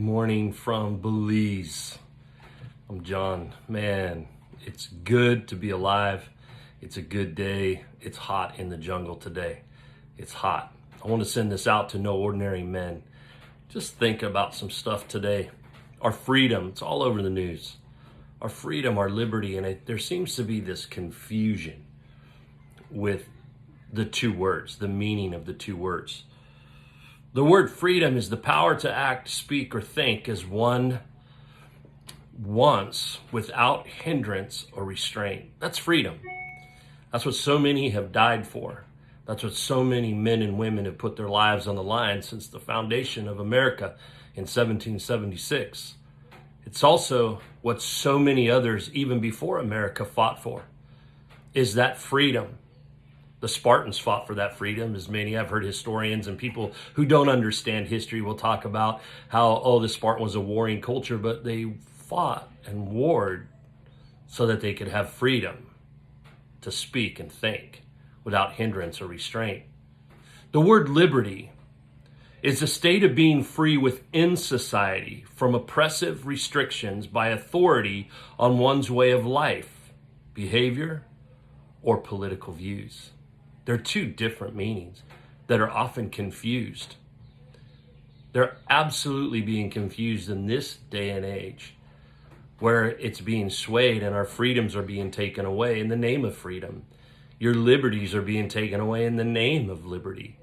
morning from Belize. I'm John. Man, it's good to be alive. It's a good day. It's hot in the jungle today. It's hot. I want to send this out to no ordinary men. Just think about some stuff today. Our freedom, it's all over the news. Our freedom, our liberty, and there seems to be this confusion with the two words, the meaning of the two words. The word freedom is the power to act, speak, or think as one wants without hindrance or restraint. That's freedom. That's what so many have died for. That's what so many men and women have put their lives on the line since the foundation of America in 1776. It's also what so many others, even before America, fought for, is that freedom. The Spartans fought for that freedom, as many I've heard historians and people who don't understand history will talk about how, the Spartan was a warring culture, but they fought and warred so that they could have freedom to speak and think without hindrance or restraint. The word liberty is a state of being free within society from oppressive restrictions by authority on one's way of life, behavior, or political views. They're two different meanings that are often confused. They're absolutely being confused in this day and age, where it's being swayed and our freedoms are being taken away in the name of freedom. Your liberties are being taken away in the name of liberty.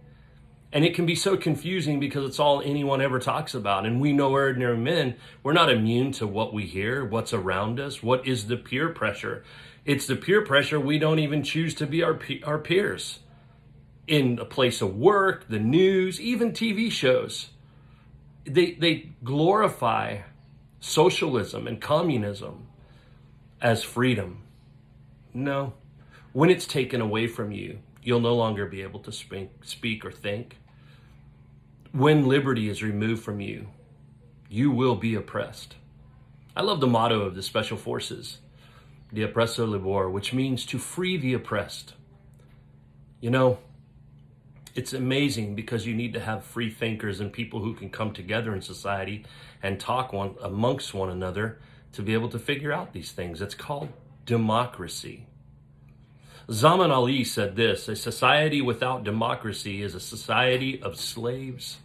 And it can be so confusing because it's all anyone ever talks about. And we know ordinary men, we're not immune to what we hear, what's around us, what is the peer pressure. It's the peer pressure we don't even choose to be our peers. In a place of work, the news, even TV shows. They glorify socialism and communism as freedom. No. When it's taken away from you, you'll no longer be able to speak or think. When liberty is removed from you, you will be oppressed. I love the motto of the Special Forces, de oppresso libor, which means to free the oppressed. You know, it's amazing because you need to have free thinkers and people who can come together in society and talk amongst one another to be able to figure out these things. It's called democracy. Zaman Ali said this: a society without democracy is a society of slaves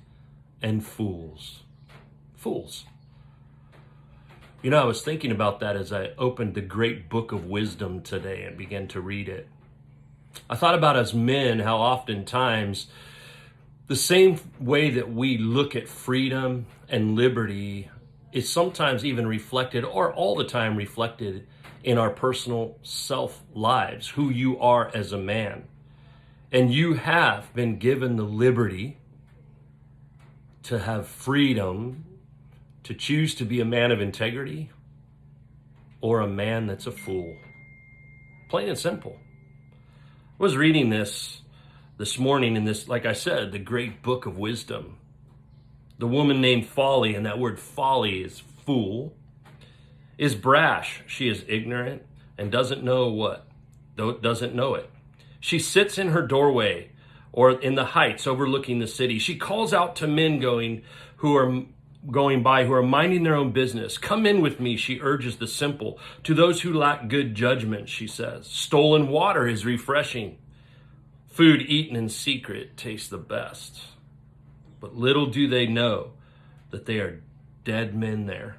and fools. Fools. You know, I was thinking about that as I opened the great book of wisdom today and began to read it. I thought about as men how oftentimes the same way that we look at freedom and liberty is sometimes even reflected, or all the time reflected, in our personal self lives, who you are as a man. And you have been given the liberty to have freedom to choose to be a man of integrity or a man that's a fool. Plain and simple. I was reading this morning in this, like I said, the great book of wisdom. The woman named Folly, and that word folly is fool, is brash. She is ignorant and doesn't know it. She sits in her doorway or in the heights overlooking the city. She calls out to men who are going by, who are minding their own business. Come in with me, she urges the simple. To those who lack good judgment, she says, stolen water is refreshing. Food eaten in secret tastes the best. But little do they know that they are dead men there.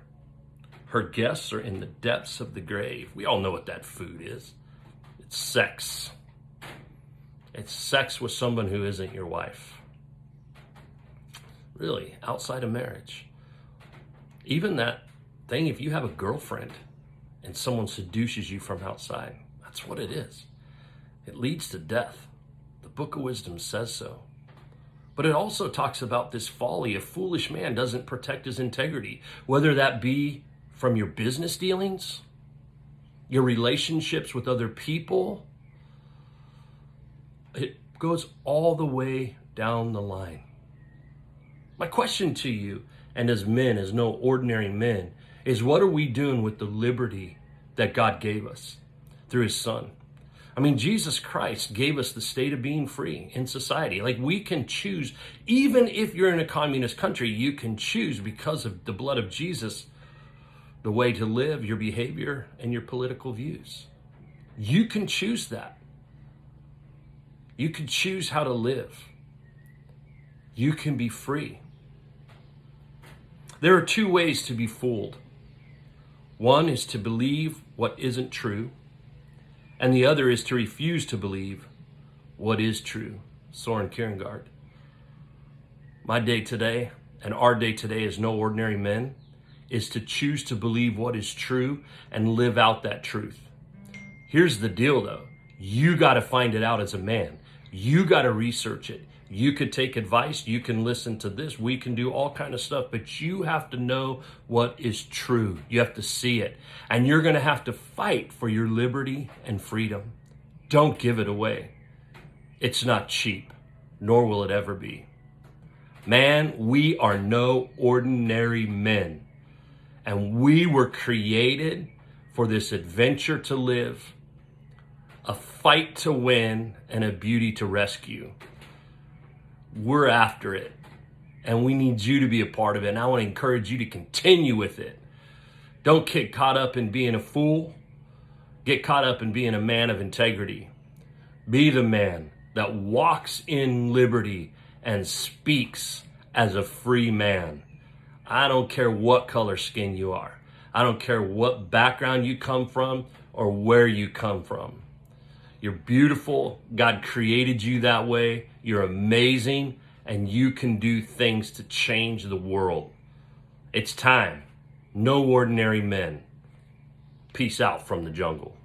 Her guests are in the depths of the grave. We all know what that food is. It's sex. It's sex with someone who isn't your wife. Really, outside of marriage. Even that thing, if you have a girlfriend and someone seduces you from outside, that's what it is. It leads to death. The Book of Wisdom says so. But it also talks about this folly. A foolish man doesn't protect his integrity, whether that be from your business dealings, your relationships with other people. It goes all the way down the line. My question to you, and as men, as no ordinary men, is what are we doing with the liberty that God gave us through his son? I mean, Jesus Christ gave us the state of being free in society. Like, we can choose, even if you're in a communist country, you can choose because of the blood of Jesus, the way to live, your behavior, and your political views. You can choose that. You can choose how to live. You can be free. There are two ways to be fooled. One is to believe what isn't true, and the other is to refuse to believe what is true. Soren Kierkegaard. My day today, and our day today as no ordinary men, is to choose to believe what is true and live out that truth. Here's the deal though. You got to find it out as a man. You got to research it. You could take advice. You can listen to this. We can do all kind of stuff, but you have to know what is true. You have to see it. And you're going to have to fight for your liberty and freedom. Don't give it away. It's not cheap, nor will it ever be. Man, we are no ordinary men. And we were created for this adventure to live, a fight to win, and a beauty to rescue. We're after it, and we need you to be a part of it. And I want to encourage you to continue with it. Don't get caught up in being a fool. Get caught up in being a man of integrity. Be the man that walks in liberty and speaks as a free man. I don't care what color skin you are. I don't care what background you come from or where you come from. You're beautiful. God created you that way. You're amazing, and you can do things to change the world. It's time. No ordinary men. Peace out from the jungle.